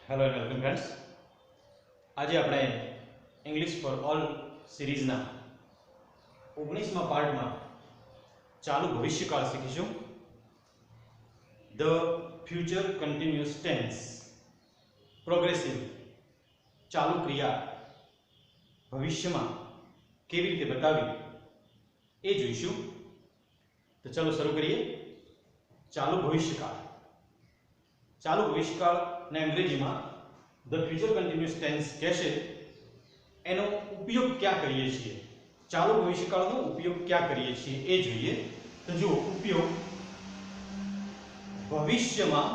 Hello and welcome friends. આજે આપણે English for all સિરીઝના 19મા પાર્ટમાં ચાલુ ભવિષ્યકાળ શીખીશું. The future continuous tense, progressive ચાલુ ક્રિયા ભવિષ્યમાં કેવી રીતે બતાવી એ જોઈશું. તો ચાલો શરૂ કરીએ. ચાલુ ભવિષ્યકાળ. ચાલુ ભવિષ્યકાળને અંગ્રેજીમાં ધ ફ્યુચર કન્ટિન્યુઅસ ટેન્સ કહેશે. એનો ઉપયોગ ક્યાં કરીએ છીએ, ચાલુ ભવિષ્યકાળનો ઉપયોગ ક્યાં કરીએ છીએ એ જોઈએ. તો જો ઉપયોગ ભવિષ્યમાં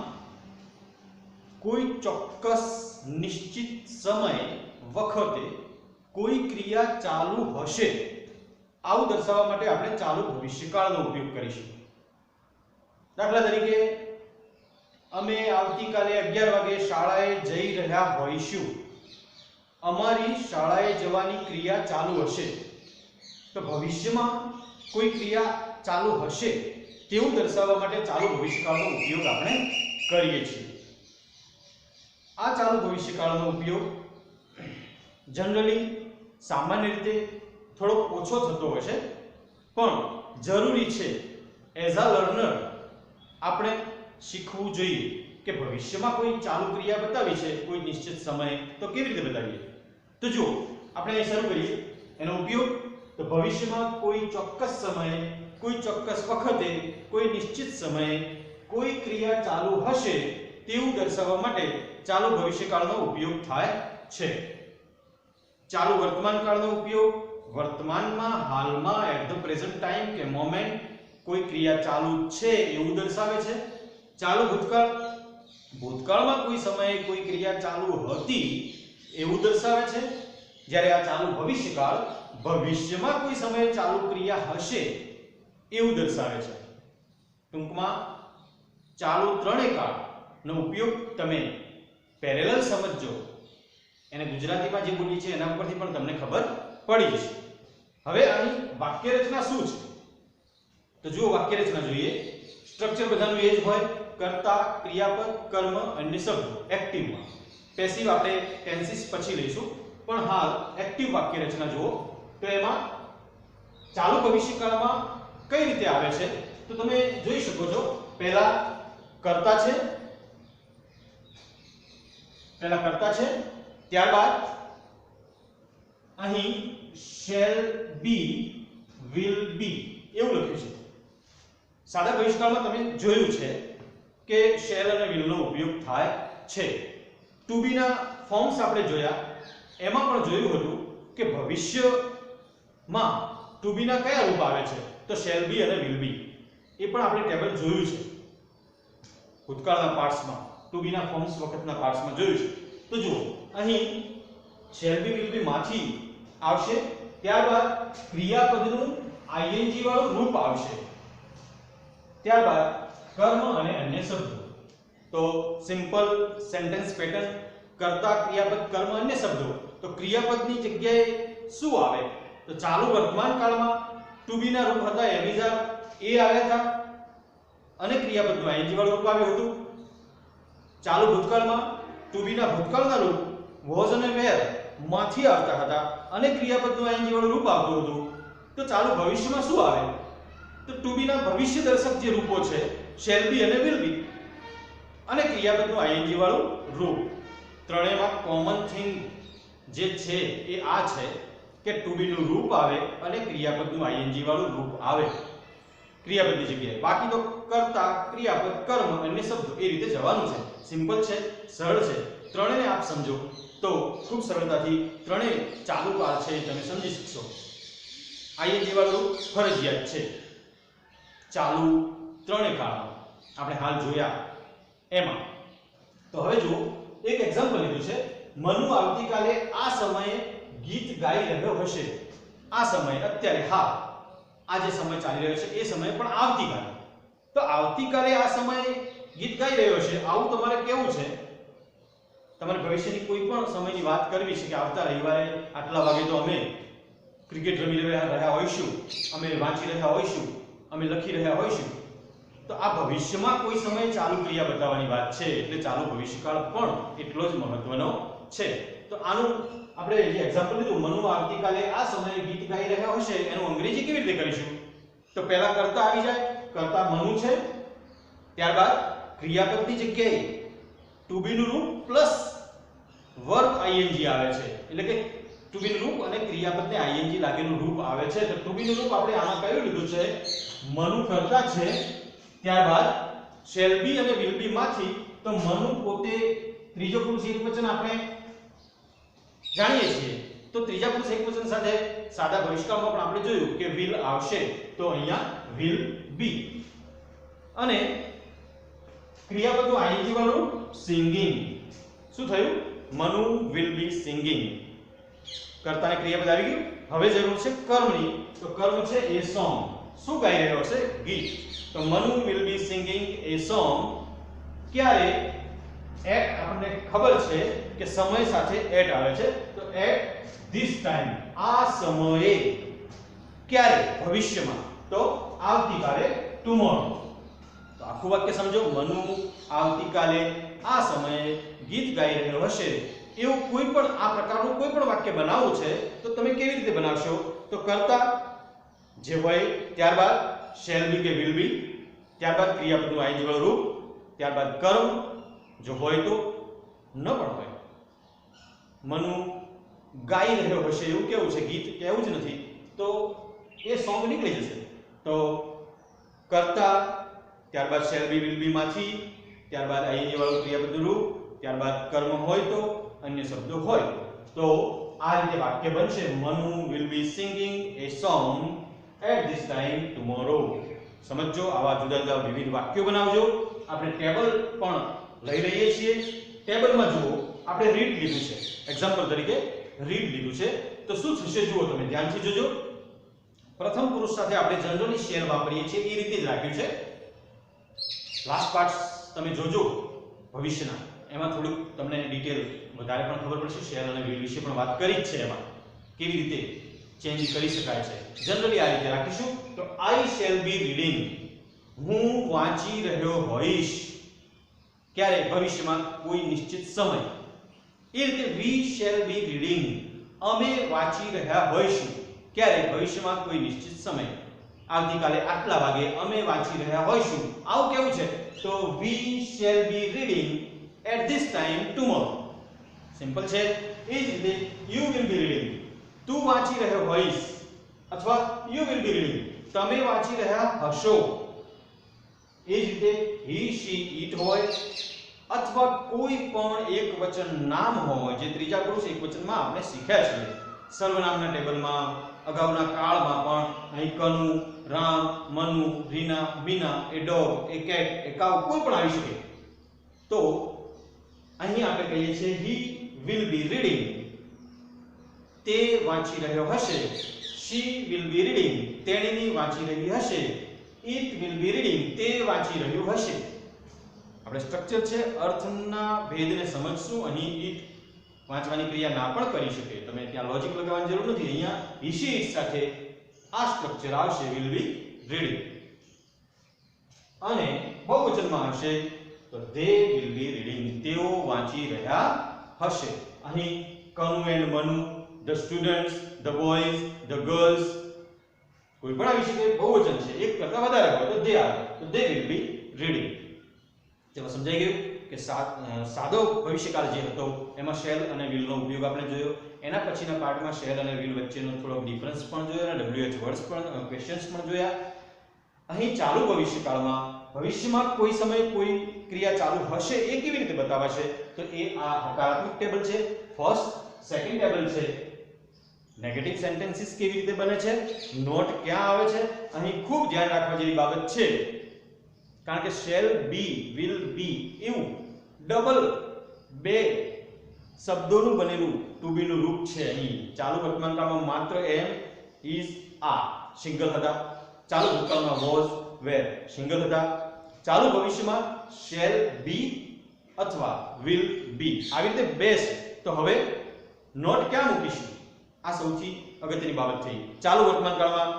કોઈ ચોક્કસ નિશ્ચિત સમય વખતે કોઈ ક્રિયા ચાલુ હશે આવું દર્શાવવા માટે આપણે ચાલુ ભવિષ્યકાળનો ઉપયોગ કરીશું. દાખલા તરીકે અમે આવતીકાલે 11 વાગે શાળાએ જઈ રહ્યા હોઈશું. અમારી શાળાએ જવાની ક્રિયા ચાલુ હશે. તો ભવિષ્યમાં કોઈ ક્રિયા ચાલુ હશે તેવું દર્શાવવા માટે ચાલુ ભવિષ્યકાળનો ઉપયોગ આપણે કરીએ છીએ. આ ચાલુ ભવિષ્યકાળનો ઉપયોગ જનરલી સામાન્ય રીતે થોડો ઓછો થતો હોય છે, પણ જરૂરી છે. એઝ અ લર્નર આપણે શીખવું જોઈએ કે ભવિષ્યમાં કોઈ ચાલુ ક્રિયા બતાવી છે કોઈ નિશ્ચિત સમયે, તો કેવી રીતે બતાવીએ. તો જો આપણે અહીં શરૂ કરીએ એનો ઉપયોગ. તો ભવિષ્યમાં કોઈ ચોક્કસ સમયે કોઈ ચોક્કસ વખતે કોઈ નિશ્ચિત સમયે કોઈ ક્રિયા ચાલુ હશે તેવું દર્શાવવા માટે ચાલુ ભવિષ્યકાળનો ઉપયોગ થાય છે. ચાલુ વર્તમાનકાળનો ઉપયોગ વર્તમાનમાં, હાલમાં, એટ ધ પ્રેઝન્ટ ટાઈમ કે મોમેન્ટ કોઈ ક્રિયા ચાલુ છે એવું દર્શાવે છે. ચાલુ ભૂતકાળ ભૂતકાળમાં કોઈ સમયે કોઈ ક્રિયા ચાલુ હતી એવું દર્શાવે છે. જ્યારે આ ચાલુ ભવિષ્યકાળ ભવિષ્યમાં કોઈ સમયે ચાલુ ક્રિયા હશે એવું દર્શાવે છે. ટૂંકમાં ચાલુ ત્રણેય કાળનો ઉપયોગ તમે પેરેલલ સમજજો, એને ગુજરાતીમાં જે બોલી છે એના ઉપરથી પણ તમને ખબર પડી જશે. હવે અહીં વાક્ય રચના શું છે તો જુઓ, વાક્ય રચના જોઈએ. સ્ટ્રક્ચર બધાનું એ જ હોય: કર્તા, ક્રિયાપદ, કર્મ, અન્ય શબ્દો. એક્ટિવમાં પેસિવ આપણે ટેન્સીસ પછી લઈશું, પણ હાલ એક્ટિવ વાક્ય રચના જુઓ. તો એમાં ચાલુ ભવિષ્યકાળમાં કઈ રીતે આવે છે તો તમે જોઈ શકો છો. પહેલા કર્તા છે, ત્યારબાદ અહીં shall be, will be એવું લખ્યું છે. સાદા ભવિષ્યકાળમાં તમે જોયું છે કે shall અને will નો ઉપયોગ થાય છે. to be ના ફોર્મ્સ આપણે જોયા, એમાં પણ જોયું હતું કે ભવિષ્યમાં to be ના કયા રૂપ આવે છે તો shall be અને will be. એ પણ આપણે ટેબલ જોયું છે ભૂતકાળના પાર્ટ્સમાં, to be ના ફોર્મ્સ વખતના પાર્ટ્સમાં જોયું છે. તો જુઓ, અહીં shall be, will be માંથી આવશે, ત્યારબાદ ક્રિયાપદનું ing વાળું રૂપ આવશે, ત્યારબાદ કર્મ અને અન્ય શબ્દો. તો સિમ્પલ સેન્ટેન્સ પેટર્ન: કર્તા, ક્રિયાપદ, કર્મ, અન્ય શબ્દો. તો ક્રિયાપદની જગ્યાએ શું આવે તો ચાલુ વર્તમાન કાળમાં to be ના રૂપ હતા એમિઝા, એ આવ્યા હતા અને ક્રિયાપદનું ing વાળું રૂપ આવ્યું હતું. ચાલુ ભૂતકાળમાં to be ના ભૂતકાળના રૂપ was અને were માંથી આવતા હતા અને ક્રિયાપદનું ing વાળું રૂપ આવતું હતું. તો ચાલુ ભવિષ્યમાં શું આવે તો to be ના ભવિષ્ય દર્શક જે રૂપો છે shall be અને will be અને ક્રિયાપદનું ing વાળું રૂપ. ત્રણેયમાં કોમન થિંગ જે છે એ આ છે કે to be નું રૂપ આવે અને ક્રિયાપદનું ing વાળું રૂપ આવે ક્રિયાપદની જગ્યાએ. બાકી તો કર્તા, ક્રિયાપદ, કર્મ, અન્ય શબ્દો એ રીતે જવાનું છે. સિમ્પલ છે, સરળ છે. ત્રણેયને આપ સમજો તો ખૂબ સરળતાથી ત્રણેય ચાલુ કાળ છે તમે સમજી શકશો. ing વાળું રૂપ ફરજિયાત છે ચાલુ ત્રણેય કાળમાં આપણે હાલ જોયા એમાં. તો હવે જુઓ, એક એક્ઝામ્પલ લીધું છે. મનુ આવતીકાલે આ સમયે ગીત ગાઈ રહ્યો હશે. આ સમય અત્યારે, હા આ જે સમય ચાલી રહ્યો છે એ સમય પણ આવતીકાલે. તો આવતીકાલે આ સમયે ગીત ગાઈ રહ્યો છે આવું તમારે કેવું છે. તમારે ભવિષ્યની કોઈ પણ સમયની વાત કરવી છે કે આવતા રવિવારે આટલા વાગે તો અમે ક્રિકેટ રમી રહ્યા હોઈશું, અમે વાંચી રહ્યા હોઈશું, અમે લખી રહ્યા હોઈશું. તો આ ભવિષ્યમાં કોઈ સમયે ચાલુ ક્રિયા બતાવવાની વાત છે એટલે ચાલુ ભવિષ્યકાળ પણ એટલો જ મહત્વનો છે. તો આનું આપણે જે એક્ઝામ્પલ લીધું, મનુ આવતીકાલે આ સમયે ગીત ગાઈ રહ્યા હશે, એનું અંગ્રેજી કેવી રીતે કરીશું? તો પહેલા કર્તા આવી જાય, કર્તા મનુ છે, ત્યારબાદ ક્રિયાપદની જગ્યાએ ટુ બી નું રૂપ પ્લસ વર્બ આઈએનજી આવે છે, એટલે કે ટુ બી નું રૂપ અને ક્રિયાપદને આઈએનજી લાગેલું રૂપ આવે છે. તો ટુ બી નું રૂપ આપણે આમાં કયું લીધું છે? મનુ કર્તા છે, ત્યારબાદ શેલ બી અને વિલ બી માંથી તો મનુ પોતે ત્રીજો પુરુષ એકવચન આપણે જાણીએ છીએ, તો ત્રીજા પુરુષ એકવચન સાથે સાદા ભવિષ્યકાળમાં પણ આપણે જોયું કે વિલ આવશે, તો અહીંયા વિલ બી. અને ક્રિયાપદનું આઈએનજી વાળું રૂપ સિંગિંગ. શું થયું? Manu will be singing. કર્તાને ક્રિયાપદ આવી ગયું. હવે જરૂર છે કર્મની, તો કર્મ છે એ સોંગ. શું ગાઈ રહ્યો છે? ગીત. તો Manu will be singing a song. ક્યારે? એટ આપણને ખબર છે કે સમય સાથે એટ આવે છે, તો એટ ધીસ ટાઈમ, આ સમયે. ક્યારે? ભવિષ્યમાં, તો આવતીકાલે, ટુમોરો. તો આખું વાક્ય સમજો. મનુ આવતીકાલે આ સમયે ગીત ગાઈ રહ્યો હશે. એવું કોઈ પણ આ પ્રકારનું કોઈ પણ વાક્ય બનાવવું છે તો તમે કેવી રીતે બનાવશો? તો કર્તા જે હોય, ત્યારબાદ શેલ બી કે વિલ બી, ત્યારબાદ ક્રિયાપદનું આઈએનજી વાળું રૂપ, ત્યારબાદ કર્મ જો હોય તો, ન પણ હોય. મનુ ગાઈ રહ્યો હશે એવું કેવું છે? ગીત કેવું જ નથી, તો એ સોંગ નીકળી જશે. તો કર્તા, ત્યારબાદ શેલ બી વિલ બી માંથી, ત્યારબાદ આઈએનજી વાળું ક્રિયાપદનું રૂપ, ત્યારબાદ કર્મ હોય તો, અન્ય શબ્દો હોય તો આ રીતે વાક્ય બનશે. Manu will be singing a song at this time tomorrow. સમજો, આવા જુદા જુદા વિવિધ વાક્યો બનાવજો. આપણે ટેબલ પણ લઈ રહીએ છીએ. ટેબલમાં જુઓ, આપણે રીડ લીધું છે, એક્ઝામ્પલ તરીકે રીડ લીધું છે. તો શું થશે જુઓ, તમે ધ્યાનથી જોજો. પ્રથમ પુરુષ સાથે આપણે જનરલી શેલ વાપરીએ છીએ એ રીતે જ રાખ્યું છે. લાસ્ટ પાર્ટ તમે જોજો ભવિષ્યના, એમાં થોડુંક તમને ડિટેલ વધારે પણ ખબર પડશે. શેલ અને વિલ વિશે પણ વાત કરી જ છે, એમાં કેવી રીતે ચેન્જ કરી શકાય છે. જનરલી આ રીતે રાખીશું. તો આઈ શેલ બી રીડિંગ, હું વાંચી રહ્યો હોઈશ. ક્યારે? ભવિષ્યમાં, કોઈ નિશ્ચિત સમય. એ રીતે વી શેલ બી રીડિંગ, અમે વાંચી રહ્યા હોઈશું. ક્યારે? ભવિષ્યમાં, કોઈ નિશ્ચિત સમય. આવતીકાલે આટલા વાગે અમે વાંચી રહ્યા હોઈશું. આવું કેવું છે? તો we shall be reading at this time tomorrow. Simple છે. એ જ રીતે યુ વિલ બી રીડિંગ, તું વાંચી રહ્યો હોઈશ, અથવા યુ વિલ બી રીડિંગ, તમે વાંચી રહ્યા હશો. એ જ રીતે હી શી ઈટ હોય, અથવા કોઈ પણ એક વચન નામ હોય જે ત્રીજા પુરુષ એક વચનમાં આપણે શીખ્યા છીએ. સર્વનામના ટેબલમાં અગાઉના કાળમાં પણ અહીં કનુ, રામ, મનુ, રીના, મીના, એ ડોગ, એ કેટ, એ કાઉ કોઈ પણ આવી શકે. તો અહીં આપણે કહીએ છીએ હી વિલ બી રીડિંગ, તે વાંચી રહ્યો હશે. શી વિલ બી રીડિંગ, તેણીની વાંચી રહી હશે. ઇટ વિલ બી રીડિંગ, તે વાંચી રહ્યું હશે. આપણે સ્ટ્રક્ચર છે, અર્થના ભેદને સમજશું. અહીં ઇટ વાંચવાની ક્રિયા ના પણ કરી શકે, તમે ત્યાં લોજિક લગાવવાની જરૂર નથી. અહીંયા હી શી ઇટ સાથે આ સ્ટ્રક્ચર આવશે, વિલ બી રીડિંગ. અને બહુવચનમાં આવશે તો ધે વિલ બી રીડિંગ, તેઓ વાંચી રહ્યા હશે. અહીં Kanu and Manu, the students, the boys, the girls કોઈ પણ આવી શકે. બહુવચન છે, એક કરતા વધારે હોય તો ધે આવે, તો ધે વિલ બી રીડિંગ. ચલો, સમજાઈ ગયું કે સાદો ભવિષ્યકાળ જે હતો એમાં શેલ અને વિલ નો ઉપયોગ આપણે જોયો. એના પછીના પાર્ટમાં શેલ અને વિલ વચ્ચેનો થોડો ડિફરન્સ પણ જોયો અને WH વર્ડ્સ પણ, ક્વેશ્ચન્સ પણ જોયા. અહીં ચાલુ ભવિષ્યકાળમાં ભવિષ્યમાં કોઈ સમયે કોઈ ક્રિયા ચાલુ હશે એ કેવી રીતે બતાવાશે? તો એ આ હકારાત્મક ટેબલ છે, ફર્સ્ટ સેકન્ડ ટેબલ છે. નેગેટિવ સેન્ટેન્સીસ કેવી રીતે બને છે, નોટ ક્યાં આવે છે, અહીં ખૂબ ધ્યાન રાખવા જેવી બાબત છે. કારણ કે શેલ બી, વિલ બી એવું ડબલ બે શબ્દોનું બનેલું ટુ બી નું રૂપ છે. અહીં ચાલુ વર્તમાનકાળમાં માત્ર એમ, ઇઝ, આ સિંગલ હતા. ચાલુ ભૂતકાળમાં વોઝ, વેર સિંગલ હતા. ચાલુ ભવિષ્યમાં શેલ બી અથવા વિલ બી આવી રીતે બે છે. તો હવે નોટ ક્યાં મૂકીશું? આ સૌથી અગત્યની બાબત થઈ. ચાલુ વર્તમાનકાળમાં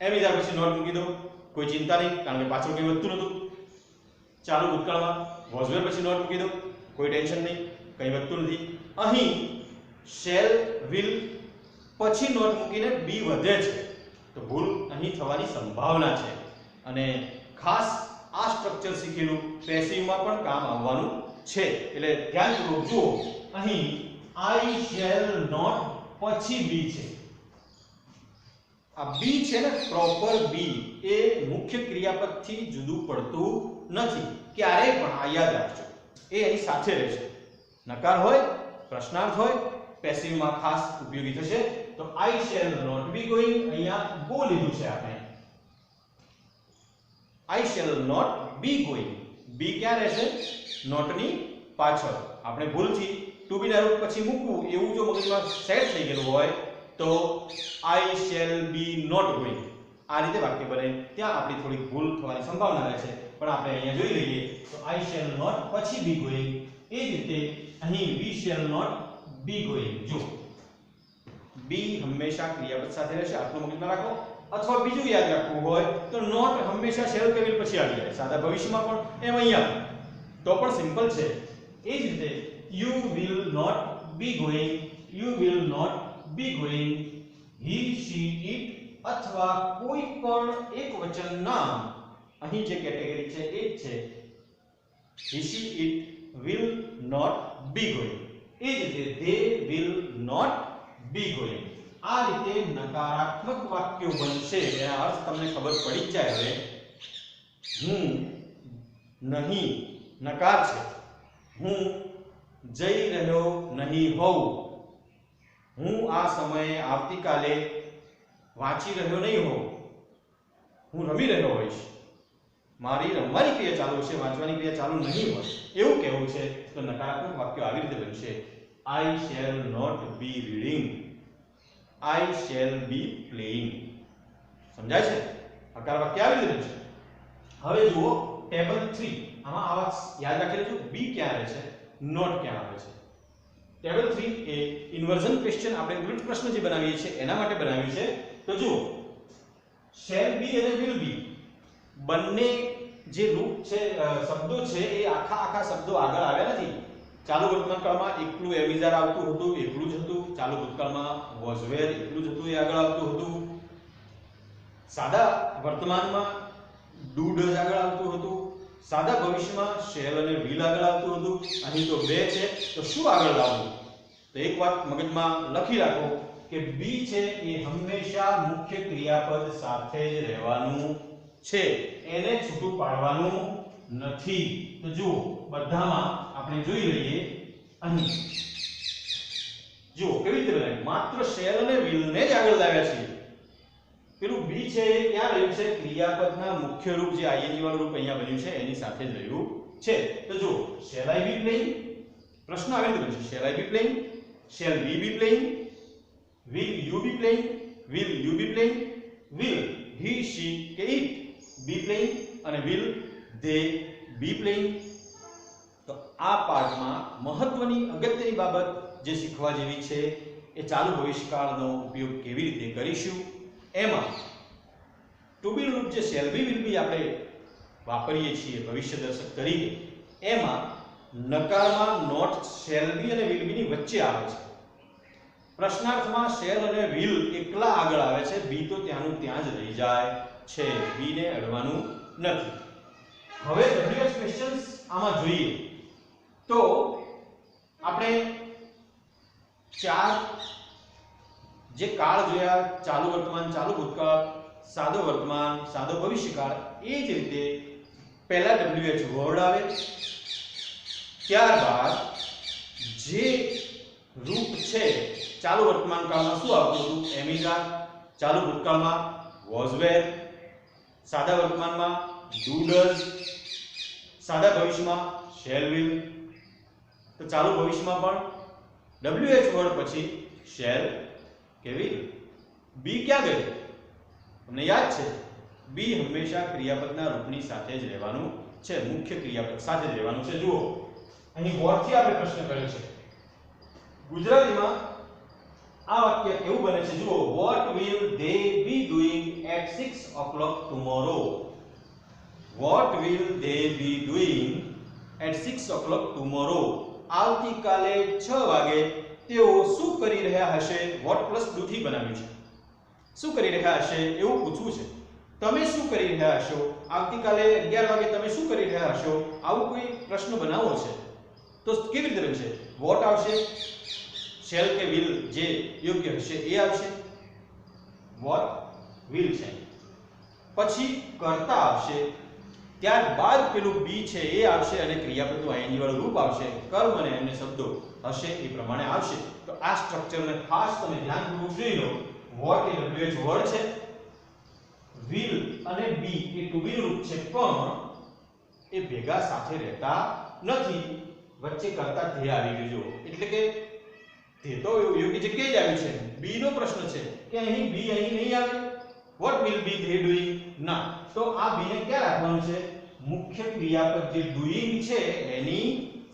એમ ઇઝ પછી નોટ મૂકી દો. કોઈ ચિંતા નહીં, કારણ કે પાછળ કંઈ વધતું નહોતું. ચાલુ ભૂતકાળમાં વોઝ વેર પછી નોટ મૂકી દો, કોઈ ટેન્શન નહીં, કંઈ વધતું નથી. અહીં શેલ વિલ પછી નોટ મૂકીને બી વધે છે, તો ભૂલ અહીં થવાની સંભાવના છે. અને ખાસ આ સ્ટ્રક્ચર શીખેલું પેસિવમાં પણ કામ આવવાનું છે, એટલે ધ્યાનપૂર્વક જુઓ. અહીં આઈ શેલ નોટ પછી બી છે. આ બી છે ને, પ્રોપર બી એ મુખ્ય ક્રિયાપદથી જુદું પડતું નથી ક્યારેય પણ. આ યાદ રાખજો, એ અહીં સાથે રહેશે. નકાર હોય, પ્રશ્નાર્થ હોય, પેસિવમાં ખાસ ઉપયોગી થશે. તો I shall not be going, અહીંયા ગો લીધું છે આપણે. I shall not be going, be ક્યાં રહેશે? નોટની પાછળ. આપણે ભૂલથી ટુ બી ના રૂપ પછી મૂકવું એવું જો મગજમાં સેટ થઈ ગયેલું હોય તો I shall be not going આ રીતે વાક્ય બને, ત્યાં આપણી થોડી ભૂલ થવાની સંભાવના રહે છે. પણ આપણે અહીંયા જોઈ લઈએ તો આઈ શેલ નોટ પછી બી ગોઈંગ, એ જ રીતે અહીં we shall not be going. જો બી હંમેશા ક્રિયાપદ સાથે રહેશે, આટલું મગજમાં રાખો. અથવા બીજું યાદ રાખવું હોય તો નોટ હંમેશા શેલ કે વિલ પછી આવી જાય, સાદા ભવિષ્યમાં પણ એમ અહીંયા તો પણ સિમ્પલ છે. એ જ રીતે you will not be going, you will not be going, he she it અથવા કોઈ પણ એક વચન નામ, અહીં જે કેટેગરી છે એ જ છે, he she it will not be going. એ જ રીતે they will not be going. આ રીતે નકારાત્મક વાક્યો બનશે. એના અર્થ તમને ખબર પડી જ જાય. હવે હું નહીં નકાર છે, હું જઈ રહ્યો નહીં હોઉં, હું આ સમયે આવતીકાલે વાંચી રહ્યો નહીં હોઉં, હું રમી રહ્યો હોઈશ, મારી રમવાની ક્રિયા ચાલુ છે, વાંચવાની ક્રિયા ચાલુ નહીં હોય, એવું કહેવું છે તો નકારાત્મક વાક્યો આવી રીતે બનશે. I shall not be reading, I shall be playing. સમજાય છે? હકાર વાક્ય આવી રીતે બનશે. હવે જુઓ ટેબલ 3, આમાં આવા યાદ રાખી લેજો, બી ક્યાં આવે છે, નોટ ક્યાં આવે છે. ટેબલ 3 એ ઇન્વર્ઝન ક્વેશ્ચન, આપણે ઉલટ પ્રશ્ન જે બનાવીએ છીએ એના માટે બનાવ્યું છે. તો જુઓ shall be અને will be બંને જે રૂપ છે, શબ્દો છે, એ આખા શબ્દો આગળ આવ્યા નથી. ચાલુ વર્તમાન કાળમાં એકલું એમિઝાર આવતું હતું, એકલું જ હતું. ચાલુ ભૂતકાળમાં વોઝ વેર એકલું જ હતું, એ આગળ આવતું હતું. સાદા વર્તમાનમાં ડુ ડઝ આગળ આવતું હતું. સાદા ભવિષ્યમાં શેલ અને વિલ આગળ આવતું હતું. અહીં તો બે છે, તો શું આગળ લાવવું? તો એક વાત મગજમાં લખી રાખો કે બી છે એ હંમેશા મુખ્ય ક્રિયાપદ સાથે જ રહેવાનું છે, એને છૂટું પાડવાનું નથી. તો જુઓ બધામાં આપણે જોઈ લઈએ, અહીં જુઓ કેવી રીતે બનાવ્યું, માત્ર શેલ અને વિલ ને જ આગળ લાવ્યા છે. પેલું બી છે એ ક્યાં રહ્યું છે? ક્રિયાપદના મુખ્ય રૂપ જે આઈએનજી વાળું રૂપ અહીંયા બન્યું છે એની સાથે જ રહ્યું છે. તો જુઓ શેલ આઈ બી પ્લેઇંગ, પ્રશ્ન આવી રીતે બનશે, shall I B playing, shall we B playing, will you be playing, will you be playing, will he she કે it be playing અને will they be playing. તો આ પાઠમાં મહત્વની અગત્યની બાબત જે શીખવા જેવી છે એ ચાલુ ભવિષ્યકાળનો ઉપયોગ કેવી રીતે કરીશું. એમાં ટુ બી રૂપ જે શેલ બી વિલ બી આપણે વાપરીએ છીએ ભવિષ્ય દર્શક તરીકે, એમાં નકારમાં નોટ શેલ બી અને વિલ બી ની વચ્ચે આવે છે. પ્રશ્નાર્થમાં શેલ અને વિલ એકલા આગળ આવે છે, બી તો ત્યાંનું ત્યાં જ રહી જાય છે, બી ને અડવાનું નથી. હવે WH ક્વેશ્ચન્સ આમાં જોઈએ તો આપણે ચાર જે કાળ જોયા, ચાલુ વર્તમાન, ચાલુ ભૂતકાળ, સાદો વર્તમાન, સાદો ભવિષ્યકાળ. એ જ રીતે પહેલા WH વર્ડ આવે, ત્યારબાદ જે રૂપ છે ચાલુ વર્તમાન કાળમાં શું આવતું હતું? એમિઝાર. ચાલુ ભૂતકાળમાં વોઝ વેર. સાદા વર્તમાનમાં ડુ ડઝ. સાદા ભવિષ્યમાં શેલ વિલ. તો ચાલુ ભવિષ્યમાં પણ WH વર્ડ પછી શેલ કે વિલ. બી ક્યાં ગયું? તમને યાદ છે, બી હંમેશા ક્રિયાપદના રૂપની સાથે જ રહેવાનું છે, મુખ્ય ક્રિયાપદ સાથે જ રહેવાનું છે. જુઓ અહીં ગોળથી આપણે પ્રશ્ન કર્યો છે. ગુજરાતીમાં આ વાક્ય કેવું બને છે જુઓ, what will they be doing at 6 o'clock tomorrow? What will they be doing at 6 o'clock tomorrow? આવતીકાલે 6 વાગે તેઓ શું કરી રહ્યા હશે? what પ્લસ do થી બનાવ્યું છે. શું કરી રહ્યા હશે એવું પૂછવું છે. તમે શું કરી રહ્યા હશો? આવતીકાલે 11 વાગે તમે શું કરી રહ્યા હશો? આવું કોઈ પ્રશ્ન બનાવવો છે તો કેવી રીતે બનશે? what આવશે, shall કે will જે યોગ્ય હશે એ આવશે. what will છે, પછી કર્તા આવશે, ત્યારબાદ પેલું બી છે એ આવશે અને ક્રિયાપદનું ing વાળું રૂપ આવશે. કર્મ અને અન્ય શબ્દો હશે એ પ્રમાણે આવશે. તો આ સ્ટ્રક્ચરને ખાસ તમે ધ્યાનપૂર્વક જોઈ લો. what એ wh વર્ડ છે, will અને be એ to be નું રૂપ છે, પણ એ ભેગા સાથે રહેતા નથી. વચ્ચે કરતા ધ્યેય આવી ગયું. એટલે કે તે તો યોગ્ય જગ્યાએ જ આવ્યું છે. બી નો પ્રશ્ન છે કે અહીં બી અહીં નહીં આવે. what will be they doing? ના, તો આ બી ને ક્યાં રાખવાનું છે? મુખ્ય ક્રિયાપદ જે doing છે એની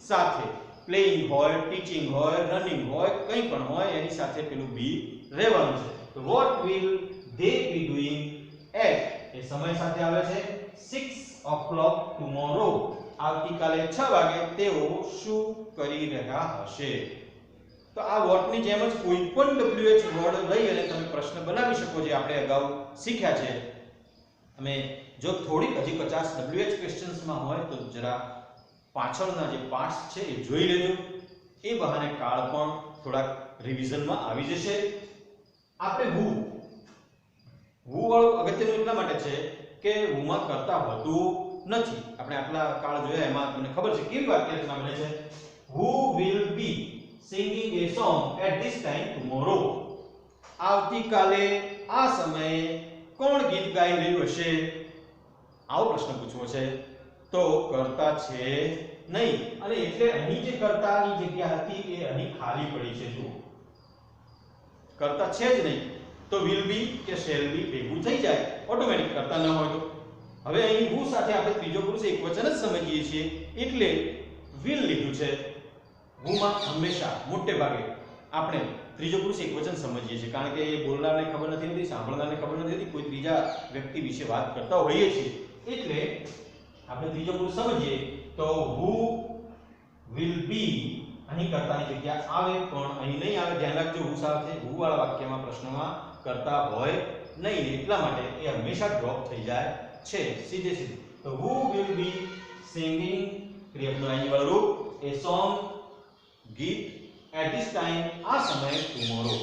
સાથે. પ્લેઇંગ હોય, ટીચિંગ હોય, રનિંગ હોય, કંઈ પણ હોય એની સાથે પેલું બી રહેવાનું છે. તો what will they be doing at એ સમય સાથે આવે છે 6 o'clock tomorrow. આવતીકાલે 6 વાગે તેઓ શું કરી રહ્યા હશે? તો આ what ની જેમ જ કોઈ પણ wh વર્ડ લઈ અને તમે પ્રશ્ન બનાવી શકો, જે આપણે અગાઉ શીખ્યા છે. તમે જો થોડીક હજી 50 wh ક્વેશ્ચન્સમાં હોય તો જરા પાછળના જે પાર્ટ્સ છે એ જોઈ લેજો. એ બહાને કાળ પણ થોડાક રિવિઝનમાં આવી જશે. આપણે who વાળું અગત્યનું એટલા માટે છે કે who માં કરતા હોતું નથી. આપણે આટલા કાળ જોયા એમાં તમને ખબર છે કેવી વાક્ય રચના બને છે. who will be singing a song at this time tomorrow? આવતીકાલે આ સમયે કોણ ગીત ગાઈ રહ્યું હશે? આવો પ્રશ્ન પૂછવો છે. તો કરતા છે નહીં, અને એટલે અહીં જે કરતાની જગ્યા હતી એ અહીં ખાલી પડી છે. જુઓ, કરતા છે જ નહીં તો will be કે shall be ભેગું થઈ જાય ઓટોમેટિક, કરતા ન હોય તો. હવે અહીં who સાથે આપણે ત્રીજો પુરુષ એકવચન જ સમજીએ છીએ એટલે will લીધું છે. who માં હંમેશા મોટે ભાગે આપણે ત્રીજો પુરુષ એકવચન સમજીએ છીએ, કારણ કે એ બોલનારને ખબર નથી હોતી, સાંભળનારને ખબર નથી હોતી, કોઈ ત્રીજા વ્યક્તિ વિશે વાત કરતા હોઈએ છીએ એટલે આપણે ત્રીજો પુરુષ સમજીએ તો who will be અહીં કરતાની જગ્યા આવે પણ અહીં નહીં આવે. ધ્યાન રાખજો, who સાથે who વાળા વાક્યમાં પ્રશ્નમાં કરતા હોય નહીં, એટલા માટે એ હંમેશા ડ્રોપ થઈ જાય છે સીધે સીધું. તો who will be singing ક્રિયાપદનું ing વાળું રૂપ a song ગીત at this time આ સમયે tomorrow.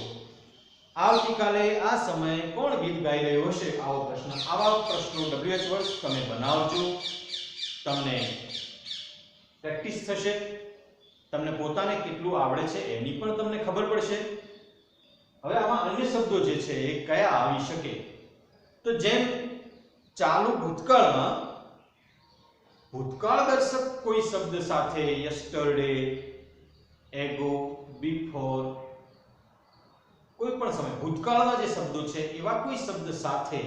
આવતીકાલે આ સમયે કોણ ગીત ગાઈ રહ્યું હશે? આવો પ્રશ્ન, આવા પ્રશ્નો wh વર્ડ તમે બનાવજો. તમને પ્રેક્ટિસ થશે, તમને પોતાને કેટલું આવડે છે એની પણ તમને ખબર પડશે. હવે આમાં અન્ય શબ્દો જે છે એ કયા આવી શકે? તો જેમ ચાલુ ભૂતકાળમાં ભૂતકાળ દર્શક કોઈ શબ્દ સાથે યસ્ટરડે, એગો, બિફોર, કોઈ પણ સમય ભૂતકાળમાં જે શબ્દો છે એવા કોઈ શબ્દ સાથે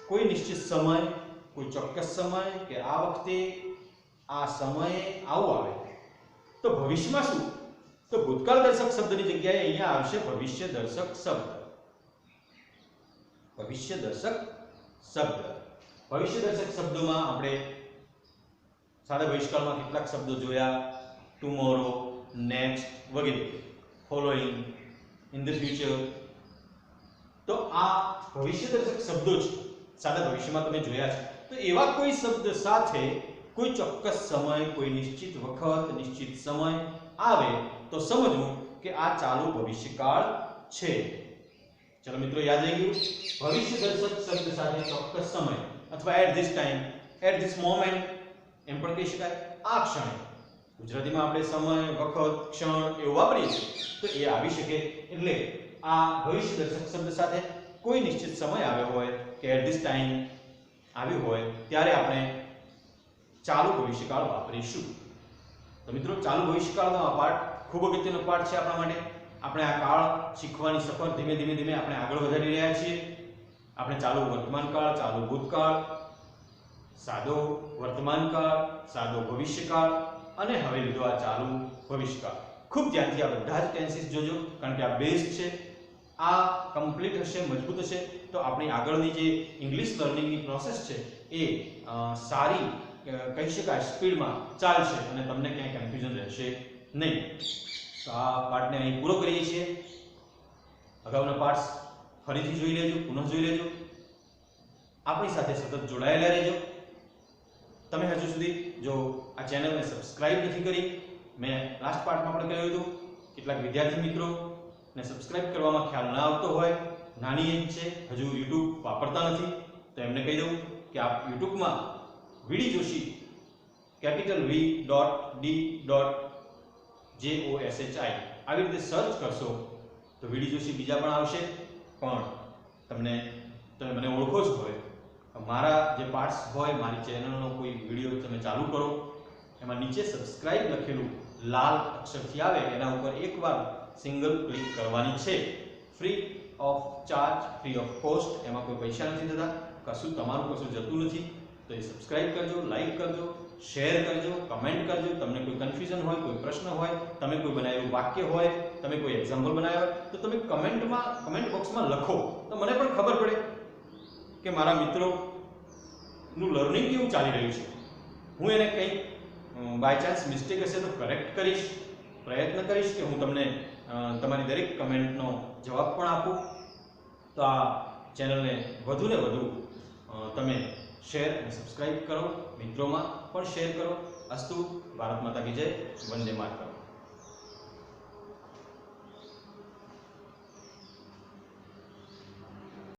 કોઈ નિશ્ચિત સમય, કોઈ ચોક્કસ સમય કે આ વખતે આ સમયે આવું આવે. તો ભવિષ્યમાં શું? તો ભૂતકાળ દર્શક શબ્દની જગ્યાએ અહીંયા આવશે ભવિષ્ય દર્શક શબ્દ. ભવિષ્ય દર્શક શબ્દ. ભવિષ્ય દર્શક શબ્દોમાં આપણે સાદા ભવિષ્યકાળમાં કેટલાક શબ્દો જોયા, ટુમોરો, નેક્સ્ટ વગેરે, ફોલોઈંગ, ઇન ધ ફ્યુચર. તો આ ભવિષ્ય દર્શક શબ્દો છે, સાદા ભવિષ્યમાં તમે જોયા છે. તો એવા કોઈ શબ્દ સાથે કોઈ ચોક્કસ સમય, કોઈ નિશ્ચિત વખત, નિશ્ચિત સમય આવે તો સમજવું કે આ ચાલુ ભવિષ્યકાળ છે. ચલો મિત્રો, યાદ રહી ગયું? ભવિષ્ય દર્શક શબ્દ સાથે ચોક્કસ સમય અથવા at this time, at this moment એમ પણ કહી શકાય. આ ક્ષણે, ગુજરાતીમાં આપણે સમય, વખત, ક્ષણ એવું વાપરીએ છીએ તો એ આવી શકે. એટલે આ ભવિષ્ય દર્શક શબ્દ સાથે કોઈ નિશ્ચિત સમય આવ્યો હોય કે એટ ધીસ ટાઈમ આવ્યું હોય ત્યારે આપણે ચાલુ ભવિષ્યકાળ વાપરીશું. તો મિત્રો, ચાલુ ભવિષ્યકાળનો આ પાઠ ખૂબ અગત્યનો પાઠ છે આપણા માટે. આપણે આ કાળ શીખવાની સફર ધીમે ધીમે આપણે આગળ વધારી રહ્યા છીએ. આપણે ચાલુ વર્તમાનકાળ, ચાલુ ભૂતકાળ, સાદો વર્તમાનકાળ, સાદો ભવિષ્યકાળ અને હવે લીધો આ ચાલુ ભવિષ્યકાળ. ખૂબ ધ્યાનથી આ બધા જ ટેન્સીસ જોજો, કારણ કે આ બેઝ છે, આ કમ્પ્લીટ હશે, મજબૂત હશે તો આપણી આગળની જે ઇંગ્લિશ લર્નિંગની પ્રોસેસ છે એ સારી કહી શકાય સ્પીડમાં ચાલશે અને તમને ક્યાંય કન્ફ્યુઝન રહેશે નહીં. તો આ પાઠને અહીં પૂરો કરીએ છીએ. અગાઉના પાઠ ફરીથી જોઈ લેજો, પુનઃ જોઈ લેજો, આપણી સાથે સતત જોડાયેલા રહેજો. તમે હજુ સુધી જો આ ચેનલને સબસ્ક્રાઇબ નથી કરી, મેં લાસ્ટ પાર્ટમાં પણ કહ્યું હતું કેટલાક વિદ્યાર્થી મિત્રો ને સબસ્ક્રાઇબ કરવામાં ખ્યાલ ના આવતો હોય, નાની એજ છે, હજુ YouTube વાપરતા નથી, તો એમને કહી દઉં કે આપ YouTubeમાં વીડી જોશી V.D.Joshi આવી રીતે સર્ચ કરશો તો વીડી જોશી બીજા પણ આવશે. પણ તમે મને ઓળખો જ હોય, મારા જે પાર્ટ્સ હોય, મારી ચેનલનો કોઈ વિડીયો તમે ચાલુ કરો, એમાં નીચે સબસ્ક્રાઇબ લખેલું લાલ અક્ષરથી આવે, એના ઉપર એકવાર સિંગલ ક્લિક કરવાની છે. Free of charge, free of cost, એમાં કોઈ પૈસા નથી થતા, કશું તમારું કશું જતું નથી. તો એ સબસ્ક્રાઇબ કરજો, લાઈક કરજો, શેર કરજો, કમેન્ટ કરજો. તમને કોઈ કન્ફ્યુઝન હોય, કોઈ પ્રશ્ન હોય, તમે કોઈ બનાવેલું વાક્ય હોય, તમે કોઈ એક્ઝામ્પલ બનાવ્યા હોય તો તમે કમેન્ટ બોક્સમાં લખો, તો મને પણ ખબર પડે કે મારા મિત્રોનું લર્નિંગ કેવું ચાલી રહ્યું છે. હું એને કંઈક બાય ચાન્સ મિસ્ટેક હશે તો કરેક્ટ કરીશ, પ્રયત્ન કરીશ કે હું તમને તમારી દરેક કમેન્ટનો જવાબ પણ આપું. તો આ ચેનલને વધુ ને વધુ તમે શેર અને સબસ્ક્રાઇબ કરો, મિત્રોમાં પણ શેર કરો. અસ્તુ. ભારત માતા કી જય. વંદે માતરમ.